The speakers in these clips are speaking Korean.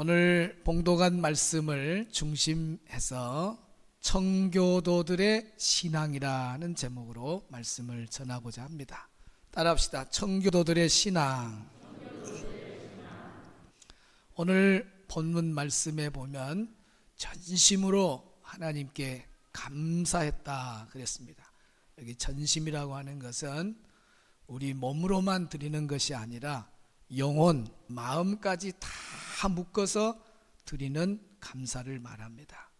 오늘 봉독한 말씀을 중심해서 청교도들의 신앙이라는 제목으로 말씀을 전하고자 합니다. 따라합시다. 청교도들의 신앙. 오늘 본문 말씀에 보면 전심으로 하나님께 감사했다 그랬습니다. 여기 전심이라고 하는 것은 우리 몸으로만 드리는 것이 아니라 영혼, 마음까지 다 묶어서 드리는 감사를 말합니다.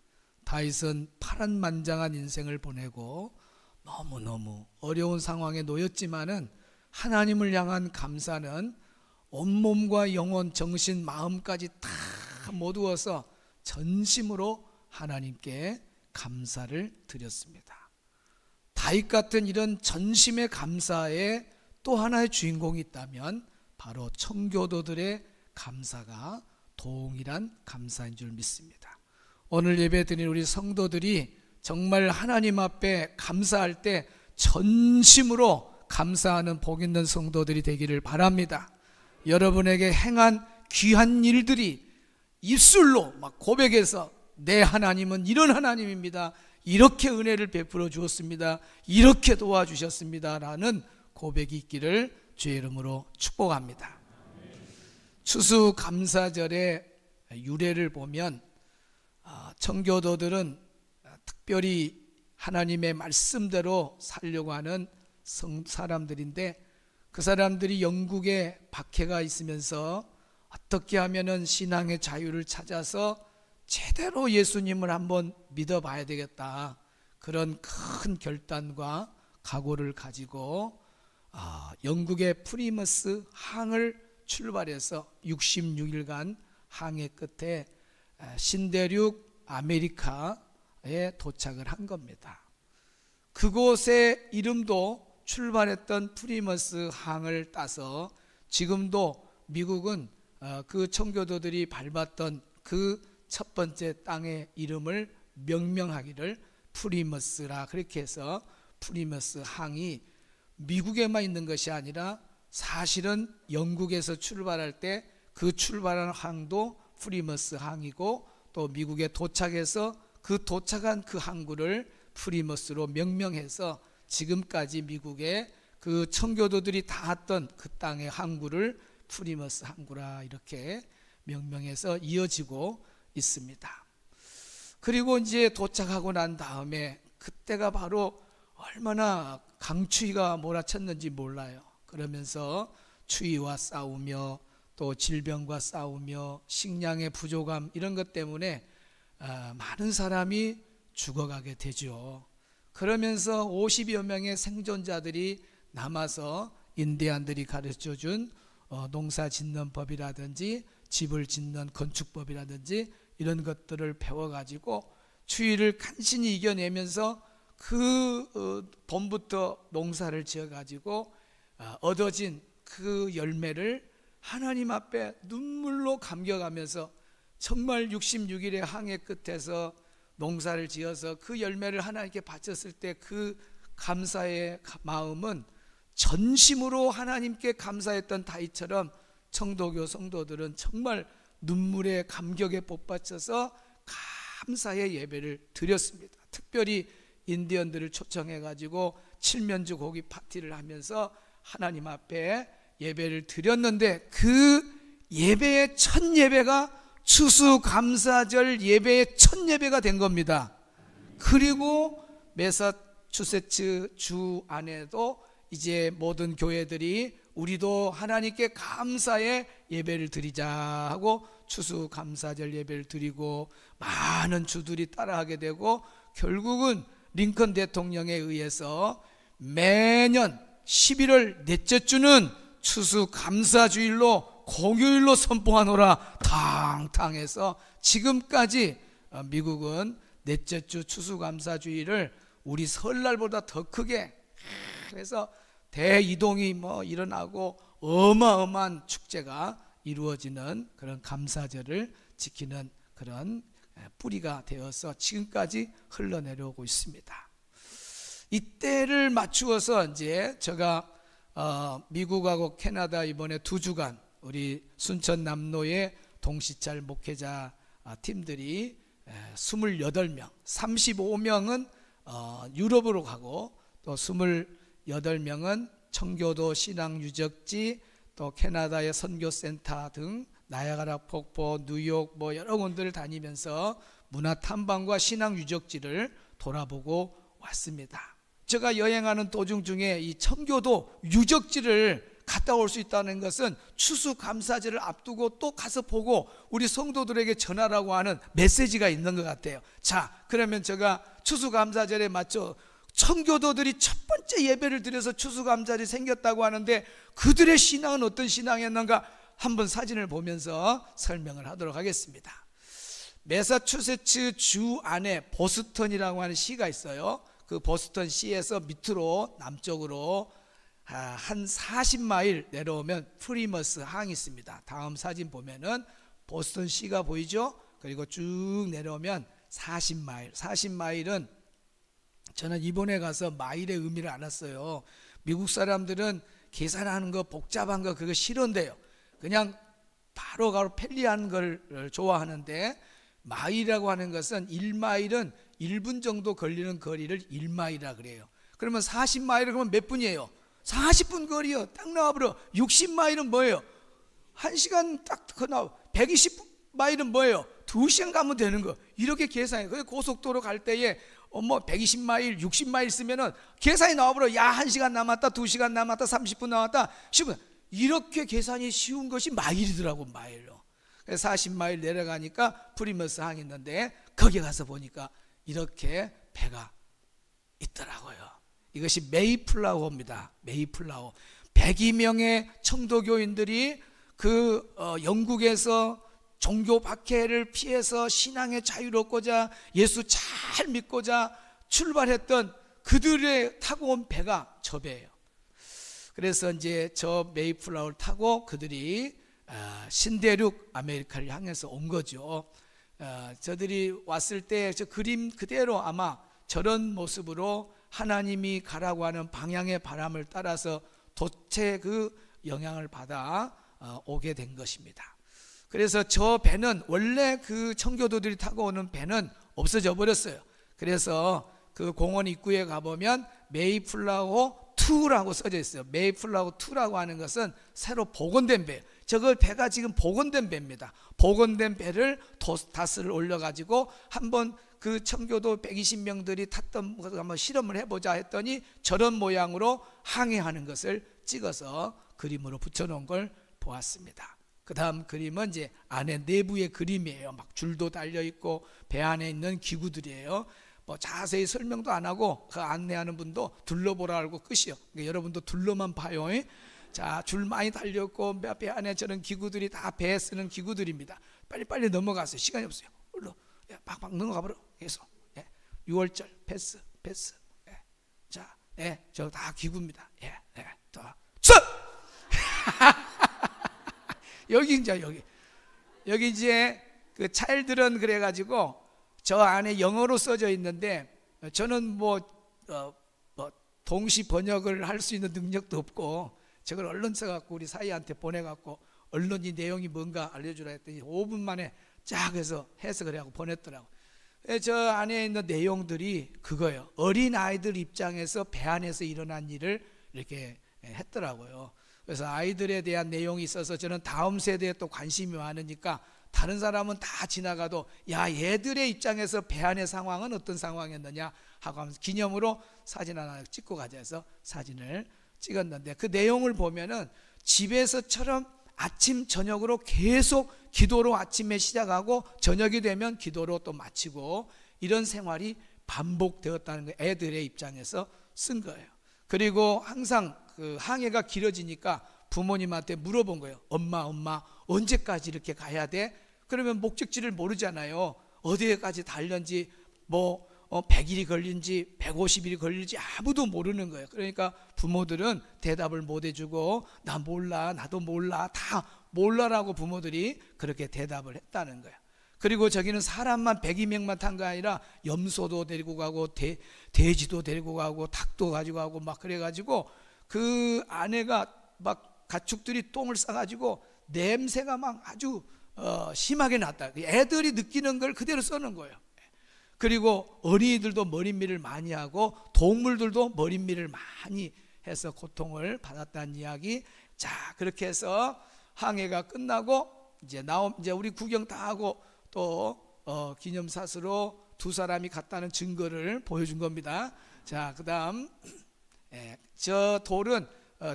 다윗은 파란만장한 인생을 보내고 너무너무 어려운 상황에 놓였지만은 하나님을 향한 감사는 온몸과 영혼, 정신, 마음까지 다 모두어서 전심으로 하나님께 감사를 드렸습니다. 다윗 같은 이런 전심의 감사에 또 하나의 주인공이 있다면 바로 청교도들의 감사가 동일한 감사인 줄 믿습니다. 오늘 예배 드린 우리 성도들이 정말 하나님 앞에 감사할 때 전심으로 감사하는 복 있는 성도들이 되기를 바랍니다. 여러분에게 행한 귀한 일들이 입술로 막 고백해서 내 하나님은 이런 하나님입니다, 이렇게 은혜를 베풀어 주었습니다, 이렇게 도와주셨습니다 라는 고백이 있기를 주의 이름으로 축복합니다. 추수감사절의 유래를 보면 청교도들은 특별히 하나님의 말씀대로 살려고 하는 사람들인데, 그 사람들이 영국에 박해가 있으면서 어떻게 하면은 신앙의 자유를 찾아서 제대로 예수님을 한번 믿어봐야 되겠다, 그런 큰 결단과 각오를 가지고 영국의 프리머스 항을 출발해서 66일간 항해 끝에 신대륙 아메리카에 도착을 한 겁니다. 그곳의 이름도 출발했던 프리머스 항을 따서 지금도 미국은 그 청교도들이 밟았던 그 첫 번째 땅의 이름을 명명하기를 프리머스라 그렇게 해서 프리머스 항이 미국에만 있는 것이 아니라 사실은 영국에서 출발할 때 그 출발한 항도 프리머스 항이고, 또 미국에 도착해서 그 도착한 그 항구를 프리머스로 명명해서 지금까지 미국의 그 청교도들이 닿았던 그 땅의 항구를 프리머스 항구라 이렇게 명명해서 이어지고 있습니다. 그리고 이제 도착하고 난 다음에 그때가 바로 얼마나 강추위가 몰아쳤는지 몰라요. 그러면서 추위와 싸우며 또 질병과 싸우며 식량의 부족함 이런 것 때문에 많은 사람이 죽어가게 되죠. 그러면서 50여 명의 생존자들이 남아서 인디안들이 가르쳐준 농사 짓는 법이라든지 집을 짓는 건축법이라든지 이런 것들을 배워가지고 추위를 간신히 이겨내면서 그 봄부터 농사를 지어가지고 얻어진 그 열매를 하나님 앞에 눈물로 감격하면서 정말 66일의 항해 끝에서 농사를 지어서 그 열매를 하나님께 바쳤을 때 그 감사의 마음은 전심으로 하나님께 감사했던 다윗처럼 청도교 성도들은 정말 눈물의 감격에 복받쳐서 감사의 예배를 드렸습니다. 특별히 인디언들을 초청해 가지고 칠면조 고기 파티를 하면서 하나님 앞에 예배를 드렸는데, 그 예배의 첫 예배가 추수감사절 예배의 첫 예배가 된 겁니다. 그리고 매사추세츠 주 안에도 이제 모든 교회들이 우리도 하나님께 감사의 예배를 드리자 하고 추수감사절 예배를 드리고 많은 주들이 따라하게 되고, 결국은 링컨 대통령에 의해서 매년 11월 넷째 주는 추수감사주일로 공휴일로 선포하노라 탕탕해서 지금까지 미국은 넷째 주 추수감사주일을 우리 설날보다 더 크게 해서 대이동이 일어나고 어마어마한 축제가 이루어지는 그런 감사절을 지키는 그런 뿌리가 되어서 지금까지 흘러내려오고 있습니다. 이때를 맞추어서 이제 제가 미국하고 캐나다 이번에 2주간 우리 순천 남로에 동시찰 목회자 팀들이 28명, 35명은 유럽으로 가고 또 28명은 청교도 신앙 유적지, 또 캐나다의 선교센터 등 나야가라 폭포, 뉴욕 뭐 여러 군데를 다니면서 문화 탐방과 신앙 유적지를 돌아보고 왔습니다. 제가 여행하는 도중 중에 이 청교도 유적지를 갔다 올 수 있다는 것은 추수감사절을 앞두고 또 가서 보고 우리 성도들에게 전하라고 하는 메시지가 있는 것 같아요. 자, 그러면 제가 추수감사절에 맞춰 청교도들이 첫 번째 예배를 드려서 추수감사절이 생겼다고 하는데 그들의 신앙은 어떤 신앙이었는가 한번 사진을 보면서 설명을 하도록 하겠습니다. 매사추세츠 주 안에 보스턴이라고 하는 시가 있어요. 그 보스턴 시에서 밑으로 남쪽으로 한 40마일 내려오면 프리머스 항이 있습니다. 다음 사진 보면은 보스턴 시가 보이죠? 그리고 쭉 내려오면 40마일은 저는 이번에 가서 마일의 의미를 알았어요. 미국 사람들은 계산하는 거 복잡한 거 그거 싫은데요. 그냥 바로 편리한 걸 좋아하는데 마일이라고 하는 것은 1마일은 1분 정도 걸리는 거리를 1마일이라 그래요. 그러면 40마일은 그러면 몇 분이에요? 40분 거리요. 딱 나와버려. 60마일은 뭐예요? 1시간 딱 나와. 120마일은 뭐예요? 2시간 가면 되는 거. 이렇게 계산해. 그래서 고속도로 갈 때에 120마일, 60마일 쓰면은 계산이 나와버려. 야, 1시간 남았다, 2시간 남았다, 30분 남았다, 10분. 이렇게 계산이 쉬운 것이 마일이더라고, 마일로. 그래서 40마일 내려가니까 프리머스 항이 있는데 거기 가서 보니까 이렇게 배가 있더라고요. 이것이 메이플라워입니다. 메이플라워. 102명의 청도교인들이 영국에서 종교 박해를 피해서 신앙에 자유롭고자 예수 잘 믿고자 출발했던 그들의 타고 온 배가 저 배예요. 그래서 이제 저 메이플라워를 타고 그들이 신대륙 아메리카를 향해서 온 거죠. 저들이 왔을 때 저 그림 그대로 아마 저런 모습으로 하나님이 가라고 하는 방향의 바람을 따라서 도체 그 영향을 받아 오게 된 것입니다. 그래서 저 배는 원래 그 청교도들이 타고 오는 배는 없어져 버렸어요. 그래서 그 공원 입구에 가보면 메이플라워 2라고 써져 있어요. 메이플라워 2라고 하는 것은 새로 복원된 배예요. 저거 배가 지금 복원된 배입니다. 복원된 배를 닷을 올려가지고 한번 그 청교도 120명들이 탔던 것을 한번 실험을 해보자 했더니 저런 모양으로 항해하는 것을 찍어서 그림으로 붙여놓은 걸 보았습니다. 그 다음 그림은 이제 안에 내부의 그림이에요. 막 줄도 달려있고 배 안에 있는 기구들이에요. 뭐 자세히 설명도 안 하고 그 안내하는 분도 둘러보라고 끝이요. 그러니까 여러분도 둘러만 봐요. 자, 줄 많이 달렸고 배 안에 저런 기구들이 다 배에 쓰는 기구들입니다. 빨리빨리 넘어가세요. 시간이 없어요. 팍팍 넘어가버려. 계속. 6월절 패스. 자, 저 다 기구입니다. 또 서! 여기 이제 그 차일들은 그래가지고 저 안에 영어로 써져 있는데 저는 동시 번역을 할 수 있는 능력도 없고 저걸 얼른 써갖고 우리 사이한테 보내갖고 언론 이 내용이 뭔가 알려주라 했더니 5분 만에 쫙 해서 해석을 하고 보냈더라고. 저 안에 있는 내용들이 그거예요. 어린 아이들 입장에서 배 안에서 일어난 일을 이렇게 했더라고요. 그래서 아이들에 대한 내용이 있어서 저는 다음 세대에 또 관심이 많으니까 다른 사람은 다 지나가도 야, 얘들의 입장에서 배 안의 상황은 어떤 상황이었느냐 하고 하면서 기념으로 사진 하나 찍고 가자 해서 사진을 찍었는데 그 내용을 보면은 집에서처럼 아침 저녁으로 계속 기도로 아침에 시작하고 저녁이 되면 기도로 또 마치고 이런 생활이 반복되었다는 거예요. 애들의 입장에서 쓴 거예요. 그리고 항상 그 항해가 길어지니까 부모님한테 물어본 거예요. 엄마 언제까지 이렇게 가야 돼? 그러면 목적지를 모르잖아요. 어디에까지 달렸는지 100일이 걸린지 150일이 걸릴지 아무도 모르는 거예요. 그러니까 부모들은 대답을 못 해주고 나 몰라, 나도 몰라, 다 몰라라고 부모들이 그렇게 대답을 했다는 거예요. 그리고 저기는 사람만 102명만 탄 거 아니라 염소도 데리고 가고 돼지도 데리고 가고 닭도 가지고 가고 막 그래가지고 그 아내가 막 가축들이 똥을 싸가지고 냄새가 막 아주 심하게 났다. 애들이 느끼는 걸 그대로 써는 거예요. 그리고 어린이들도 머릿밀을 많이 하고 동물들도 머릿밀을 많이 해서 고통을 받았다는 이야기. 자, 그렇게 해서 항해가 끝나고 이제 우리 구경 다 하고 또 기념사스로 두 사람이 갔다는 증거를 보여준 겁니다. 자, 그다음 저 돌은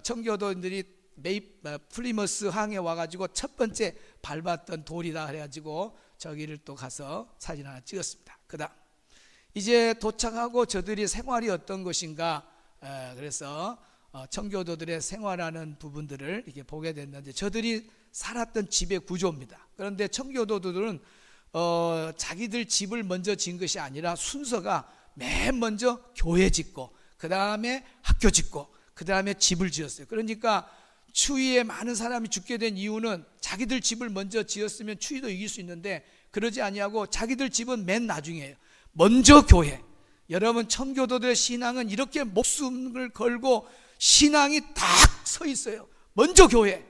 청교도인들이 플리머스 항에 와가지고 첫 번째 밟았던 돌이다 그래가지고 저기를 또 가서 사진 하나 찍었습니다. 그다음 이제 도착하고 저들이 생활이 어떤 것인가, 그래서 청교도들의 생활하는 부분들을 이렇게 보게 됐는데, 저들이 살았던 집의 구조입니다. 그런데 청교도들은 자기들 집을 먼저 지은 것이 아니라 순서가 맨 먼저 교회 짓고 그 다음에 학교 짓고 그 다음에 집을 지었어요. 그러니까 추위에 많은 사람이 죽게 된 이유는 자기들 집을 먼저 지었으면 추위도 이길 수 있는데 그러지 아니하고 자기들 집은 맨 나중이에요. 먼저 교회. 여러분, 청교도들의 신앙은 이렇게 목숨을 걸고 신앙이 딱 서 있어요. 먼저 교회,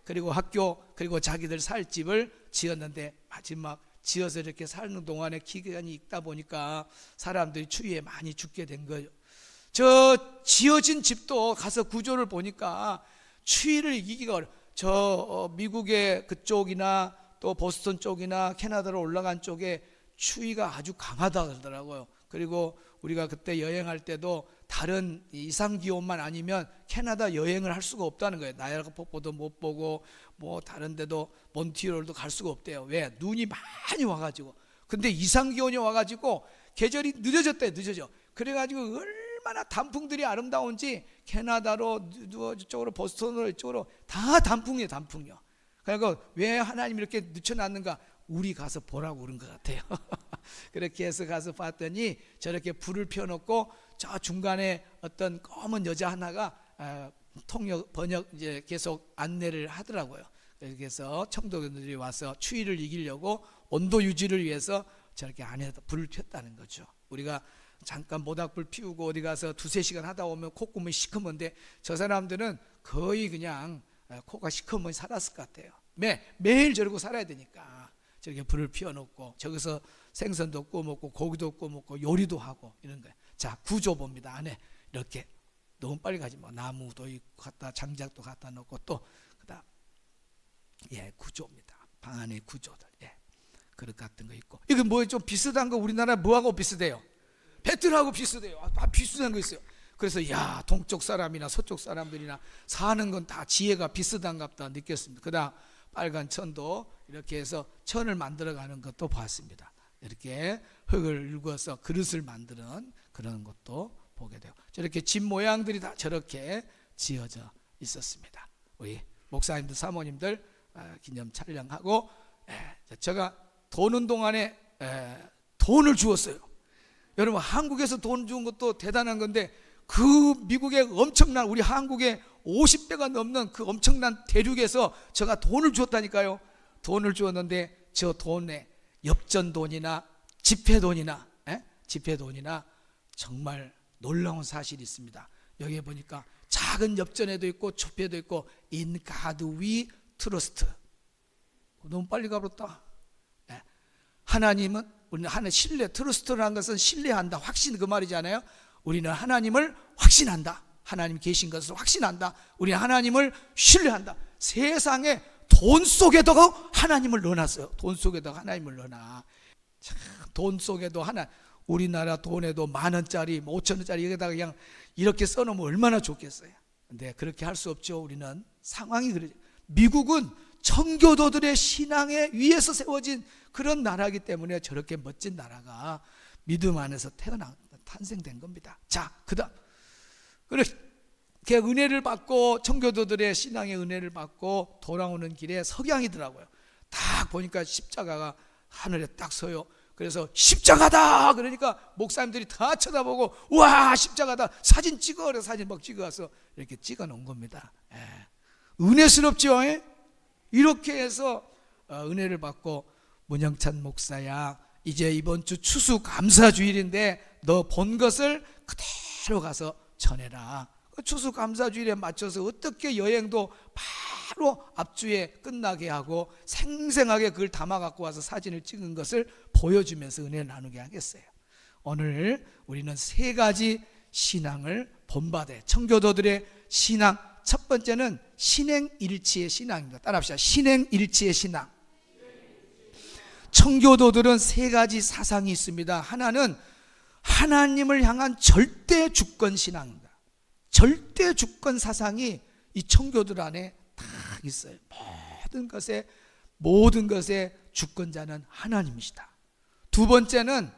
그리고 학교, 그리고 자기들 살 집을 지었는데 마지막 지어서 이렇게 사는 동안에 기간이 있다 보니까 사람들이 추위에 많이 죽게 된 거예요. 저 지어진 집도 가서 구조를 보니까 추위를 이기기가 어려워요. 저 미국의 그쪽이나 또 보스턴 쪽이나 캐나다로 올라간 쪽에 추위가 아주 강하다 그러더라고요. 그리고 우리가 그때 여행할 때도 다른 이상 기온만 아니면 캐나다 여행을 할 수가 없다는 거예요. 나이아가라 폭포도 못 보고 뭐 다른 데도 몬트리올도 갈 수가 없대요. 왜? 눈이 많이 와가지고. 근데 이상 기온이 와가지고 계절이 늦어졌대. 그래가지고 얼마나 단풍들이 아름다운지 캐나다로 이쪽으로 보스턴으로 이쪽으로 다 단풍이에요. 그러니까 왜 하나님이 이렇게 늦춰놨는가? 우리 가서 보라고 그런 것 같아요. 그렇게 해서 가서 봤더니 저렇게 불을 펴놓고 저 중간에 어떤 검은 여자 하나가 번역 이제 계속 안내를 하더라고요. 그래서 청도교들이 와서 추위를 이기려고 온도 유지를 위해서 저렇게 안에다 불을 폈다는 거죠. 우리가 잠깐 모닥불 피우고 어디 가서 두세 시간 하다 오면 콧구멍이 시커먼데 저 사람들은 거의 그냥 코가 시커먼 살았을 것 같아요. 매일 저러고 살아야 되니까 저렇게 불을 피워놓고 저기서 생선도 구워 먹고 고기도 구워 먹고 요리도 하고 이런 거예요. 자, 구조 봅니다. 안에 이렇게 너무 빨리 가지 마. 나무도 있고 갖다 장작도 갖다 놓고 또 그다음 구조입니다. 방 안의 구조들. 그릇 같은 거 있고. 이거 뭐 좀 비슷한 거 우리나라 뭐하고 비슷해요? 배틀하고 비슷해요. 비슷한 거 있어요. 그래서 동쪽 사람이나 서쪽 사람들이나 사는 건 다 지혜가 비슷한갑다 느꼈습니다. 그다음 빨간 천도 이렇게 해서 천을 만들어가는 것도 봤습니다. 이렇게 흙을 일궈서 그릇을 만드는 그런 것도 보게 되고, 저렇게 집 모양들이 다 저렇게 지어져 있었습니다. 우리 목사님들 사모님들 기념 촬영하고, 제가 도는 동안에 돈을 주었어요. 여러분, 한국에서 돈 준 것도 대단한 건데 그 미국의 엄청난, 우리 한국의 50배가 넘는 그 엄청난 대륙에서 제가 돈을 주었다니까요. 돈을 주었는데 저 돈에 엽전돈이나 지폐돈이나 정말 놀라운 사실이 있습니다. 여기에 보니까 작은 엽전에도 있고 지폐도 있고 In God we trust. 너무 빨리 가버렸다. 하나님은, 우리는 하나님 신뢰, 트러스트라는 것은 신뢰한다, 확신, 그 말이잖아요. 우리는 하나님을 확신한다. 하나님 계신 것을 확신한다. 우리는 하나님을 신뢰한다. 세상에 돈 속에다가 하나님을 넣어놨어요. 돈 속에다가 하나님을 넣어놔. 참, 돈 속에도 우리나라 돈에도 10,000원짜리 5,000원짜리 여기다가 그냥 이렇게 써놓으면 얼마나 좋겠어요. 근데 그렇게 할 수 없죠. 우리는 상황이 그러죠. 미국은 청교도들의 신앙에 위에서 세워진 그런 나라이기 때문에 저렇게 멋진 나라가 믿음 안에서 탄생된 겁니다. 자, 그다음 그렇게 은혜를 받고 청교도들의 신앙의 은혜를 받고 돌아오는 길에 석양이더라고요. 딱 보니까 십자가가 하늘에 딱 서요. 그래서 십자가다 그러니까 목사님들이 다 쳐다보고 와 십자가다 사진 찍어. 그래서 사진 막 찍어서 이렇게 찍어 놓은 겁니다. 은혜스럽죠. 이렇게 해서 은혜를 받고, 문영찬 목사야, 이제 이번 주 추수감사주일인데 너 본 것을 그대로 가서 전해라. 추수감사주일에 맞춰서 어떻게 여행도 바로 앞주에 끝나게 하고 생생하게 그걸 담아 갖고 와서 사진을 찍은 것을 보여주면서 은혜를 나누게 하겠어요. 오늘 우리는 세 가지 신앙을 본받아요. 청교도들의 신앙, 첫 번째는 신행일치의 신앙입니다. 따라합시다. 신행일치의 신앙. 청교도들은 세 가지 사상이 있습니다. 하나는 하나님을 향한 절대 주권 신앙입니다. 절대 주권 사상이 이 청교도들 안에 다 있어요. 모든 것의 주권자는 하나님이시다. 두 번째는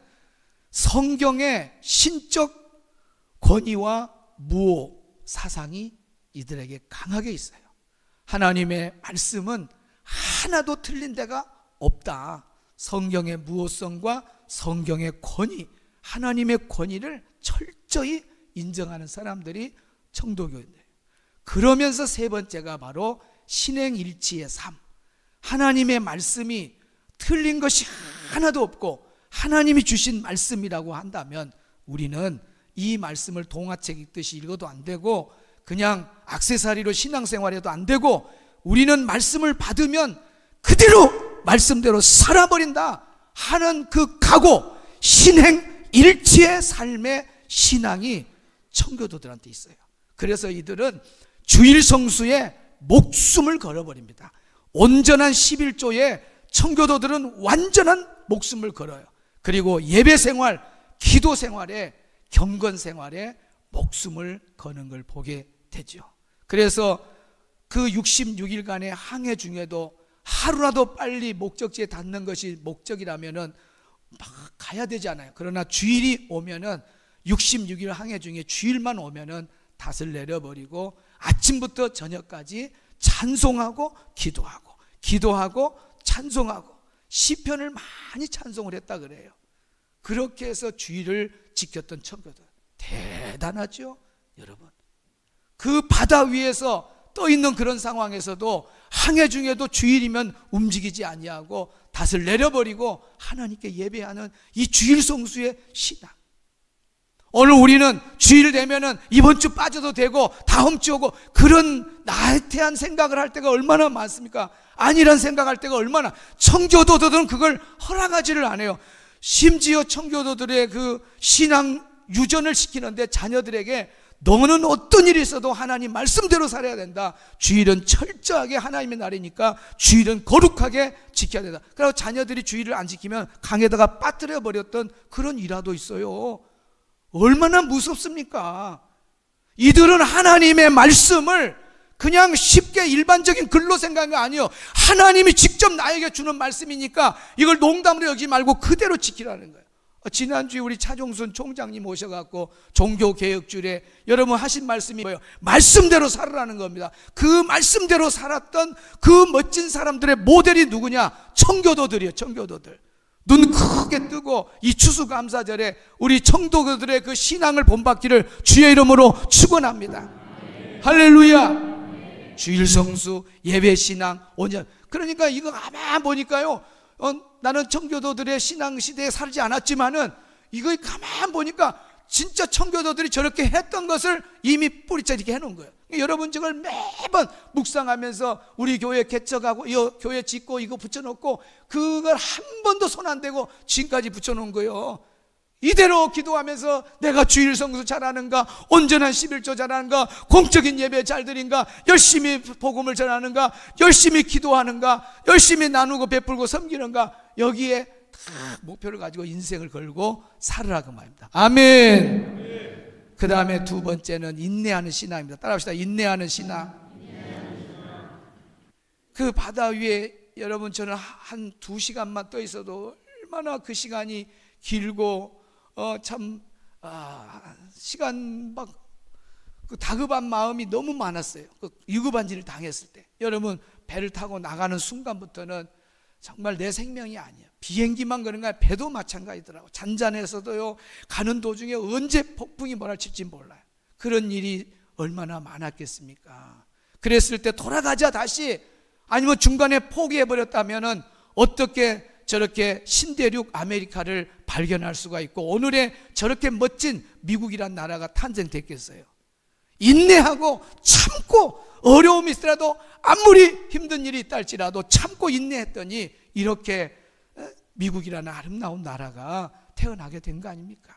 성경의 신적 권위와 무호 사상이 이들에게 강하게 있어요. 하나님의 말씀은 하나도 틀린 데가 없다. 성경의 무호성과 성경의 권위, 하나님의 권위를 철저히 인정하는 사람들이 청도교인들. 그러면서 세 번째가 바로 신행일치의 삶. 하나님의 말씀이 틀린 것이 하나도 없고 하나님이 주신 말씀이라고 한다면 우리는 이 말씀을 동화책 읽듯이 읽어도 안 되고 그냥 액세서리로 신앙생활해도 안 되고 우리는 말씀을 받으면 그대로 말씀대로 살아버린다 하는 그 각오, 신행일치의 삶의 신앙이 청교도들한테 있어요. 그래서 이들은 주일 성수에 목숨을 걸어버립니다. 온전한 11조에 청교도들은 완전한 목숨을 걸어요. 그리고 예배 생활, 기도 생활에, 경건 생활에 목숨을 거는 걸 보게 되죠. 그래서 그 66일간의 항해 중에도 하루라도 빨리 목적지에 닿는 것이 목적이라면은 막 가야 되잖아요. 그러나 주일이 오면은 66일 항해 중에 주일만 오면은 닷을 내려버리고 아침부터 저녁까지 찬송하고 기도하고 찬송하고 시편을 많이 찬송을 했다 그래요. 그렇게 해서 주일을 지켰던 청교도 대단하죠, 여러분. 그 바다 위에서 떠 있는 그런 상황에서도 항해 중에도 주일이면 움직이지 아니하고 닷을 내려버리고 하나님께 예배하는 이 주일 성수의 신앙. 오늘 우리는 주일 되면은 이번 주 빠져도 되고 다음 주 오고 그런 나태한 생각을 할 때가 얼마나 많습니까? 아니란 생각할 때가 얼마나. 청교도들은 그걸 허락하지를 않아요. 심지어 청교도들의 그 신앙 유전을 시키는데 자녀들에게 너는 어떤 일이 있어도 하나님 말씀대로 살아야 된다. 주일은 철저하게 하나님의 날이니까 주일은 거룩하게 지켜야 된다. 그리고 자녀들이 주일을 안 지키면 강에다가 빠뜨려 버렸던 그런 일화도 있어요. 얼마나 무섭습니까? 이들은 하나님의 말씀을 그냥 쉽게 일반적인 글로 생각한 게 아니에요. 하나님이 직접 나에게 주는 말씀이니까 이걸 농담으로 여기지 말고 그대로 지키라는 거예요. 지난주에 우리 차종순 총장님 오셔갖고 종교개혁줄에 여러분 하신 말씀이 뭐예요? 말씀대로 살으라는 겁니다. 그 말씀대로 살았던 그 멋진 사람들의 모델이 누구냐? 청교도들이에요. 청교도들. 눈 크게 뜨고 이 추수감사절에 우리 청도교들의 그 신앙을 본받기를 주의 이름으로 축원합니다. 할렐루야. 주일 성수, 예배 신앙, 온전. 그러니까 이거 가만 보니까요, 나는 청교도들의 신앙 시대에 살지 않았지만은 이거 가만 보니까 진짜 청교도들이 저렇게 했던 것을 이미 뿌리째 해놓은 거예요. 여러분 저걸 매번 묵상하면서 우리 교회 개척하고 이 교회 짓고 이거 붙여놓고 그걸 한 번도 손 안 대고 지금까지 붙여놓은 거예요. 이대로 기도하면서 내가 주일 성수 잘하는가, 온전한 11조 잘하는가, 공적인 예배 잘 드린가, 열심히 복음을 전하는가, 열심히 기도하는가, 열심히 나누고 베풀고 섬기는가, 여기에 다 목표를 가지고 인생을 걸고 살으라고 말입니다. 아멘. 그 다음에 두 번째는 인내하는 신앙입니다. 따라합시다. 인내하는 신앙. 그 바다 위에 여러분 저는 한 2시간만 떠 있어도 얼마나 그 시간이 길고 시간 막 그 다급한 마음이 너무 많았어요. 그 유급한지를 당했을 때 여러분 배를 타고 나가는 순간부터는 정말 내 생명이 아니야. 비행기만 그런 거야. 배도 마찬가지더라고. 잔잔해서도요, 가는 도중에 언제 폭풍이 몰아칠지 몰라요. 그런 일이 얼마나 많았겠습니까? 그랬을 때 돌아가자 다시, 아니면 중간에 포기해버렸다면은 어떻게 저렇게 신대륙 아메리카를 발견할 수가 있고 오늘의 저렇게 멋진 미국이란 나라가 탄생됐겠어요? 인내하고 참고 어려움이 있더라도 아무리 힘든 일이 있다 할지라도 참고 인내했더니 이렇게 미국이라는 아름다운 나라가 태어나게 된 거 아닙니까?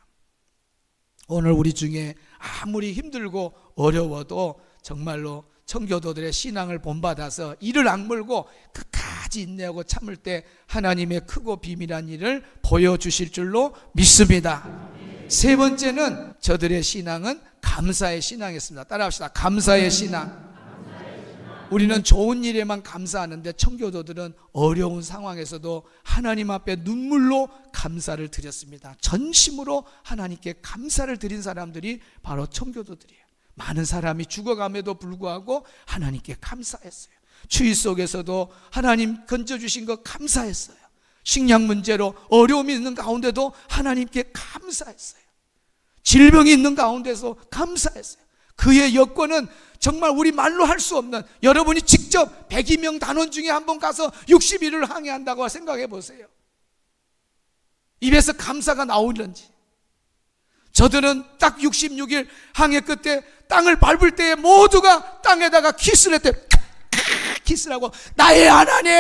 오늘 우리 중에 아무리 힘들고 어려워도 정말로 청교도들의 신앙을 본받아서 이를 악물고 끝까지 인내하고 참을 때 하나님의 크고 비밀한 일을 보여주실 줄로 믿습니다. 세 번째는 저들의 신앙은 감사의 신앙이었습니다. 따라합시다. 감사의 신앙. 우리는 좋은 일에만 감사하는데 청교도들은 어려운 상황에서도 하나님 앞에 눈물로 감사를 드렸습니다. 전심으로 하나님께 감사를 드린 사람들이 바로 청교도들이에요. 많은 사람이 죽어감에도 불구하고 하나님께 감사했어요. 추위 속에서도 하나님 건져주신 것 감사했어요. 식량 문제로 어려움이 있는 가운데도 하나님께 감사했어요. 질병이 있는 가운데서 감사했어요. 그의 여건은 정말 우리 말로 할 수 없는, 여러분이 직접 102명 단원 중에 한 번 가서 60일을 항해한다고 생각해 보세요. 입에서 감사가 나오는지. 저들은 딱 66일 항해 끝에 땅을 밟을 때에 모두가 땅에다가 키스를 했대. 키스를 하고 나의 하나님,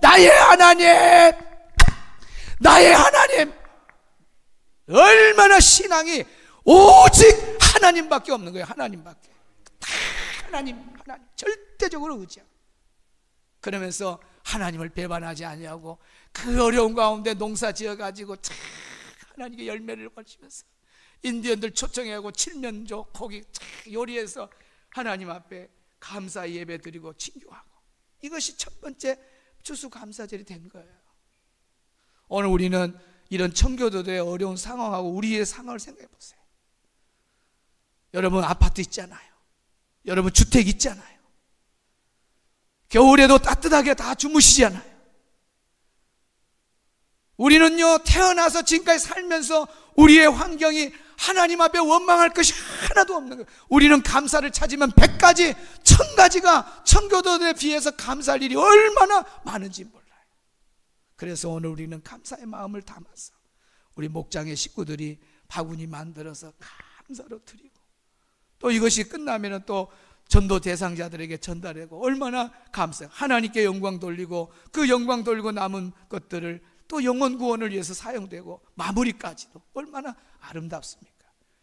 나의 하나님, 나의 하나님. 얼마나 신앙이 오직 하나님밖에 없는 거예요. 하나님밖에. 다 하나님 절대적으로 의지하고, 그러면서 하나님을 배반하지 아니하고 그 어려운 가운데 농사 지어가지고 하나님께 열매를 걸치면서 인디언들 초청해가고 칠면조 고기 요리해서 하나님 앞에 감사 예배 드리고 친교하고, 이것이 첫 번째 추수감사절이 된 거예요. 오늘 우리는 이런 청교도들의 어려운 상황하고 우리의 상황을 생각해 보세요. 여러분 아파트 있잖아요. 여러분 주택 있잖아요. 겨울에도 따뜻하게 다 주무시잖아요. 우리는요, 태어나서 지금까지 살면서 우리의 환경이 하나님 앞에 원망할 것이 하나도 없는 거예요. 우리는 감사를 찾으면 100가지, 1000가지가 청교도들에 비해서 감사할 일이 얼마나 많은지 몰라요. 그래서 오늘 우리는 감사의 마음을 담아서 우리 목장의 식구들이 바구니 만들어서 감사로 드리고, 또 이것이 끝나면 또 전도 대상자들에게 전달하고 얼마나 감사해요. 하나님께 영광 돌리고 그 영광 돌리고 남은 것들을 또 영혼 구원을 위해서 사용되고 마무리까지도 얼마나 아름답습니까?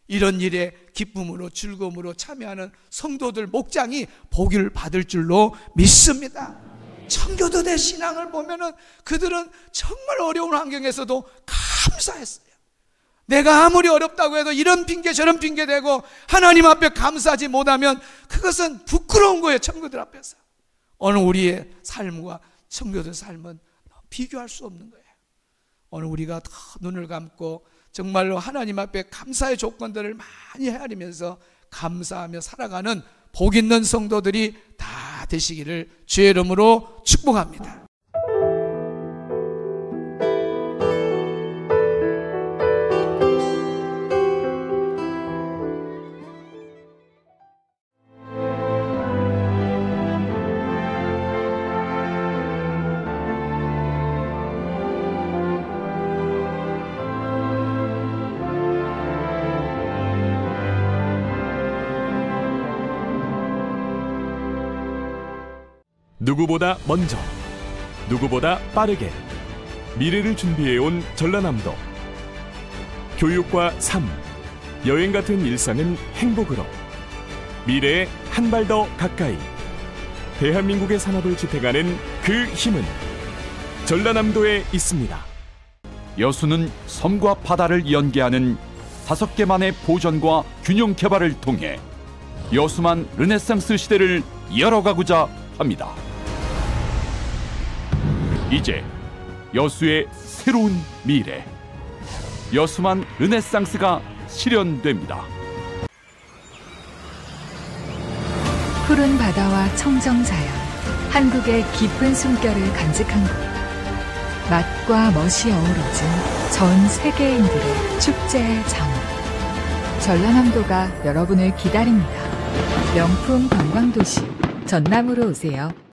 이런 일에 기쁨으로 즐거움으로 참여하는 성도들 목장이 복을 받을 줄로 믿습니다. 청교도의 신앙을 보면은 그들은 정말 어려운 환경에서도 감사했어요. 내가 아무리 어렵다고 해도 이런 핑계 저런 핑계 대고 하나님 앞에 감사하지 못하면 그것은 부끄러운 거예요. 청교도들 앞에서. 오늘 우리의 삶과 청교도의 삶은 비교할 수 없는 거예요. 오늘 우리가 눈을 감고 정말로 하나님 앞에 감사의 조건들을 많이 헤아리면서 감사하며 살아가는 복 있는 성도들이 다 되시기를 주의 이름으로 축복합니다. 누구보다 먼저, 누구보다 빠르게 미래를 준비해온 전라남도. 교육과 삶, 여행 같은 일상은 행복으로, 미래에 한 발 더 가까이 대한민국의 산업을 지탱하는 그 힘은 전라남도에 있습니다. 여수는 섬과 바다를 연계하는 5개만의 보전과 균형 개발을 통해 여수만 르네상스 시대를 열어가고자 합니다. 이제 여수의 새로운 미래, 여수만 르네상스가 실현됩니다. 푸른 바다와 청정자연, 한국의 깊은 숨결을 간직한 곳. 맛과 멋이 어우러진 전 세계인들의 축제의 장원. 전라남도가 여러분을 기다립니다. 명품 관광도시 전남으로 오세요.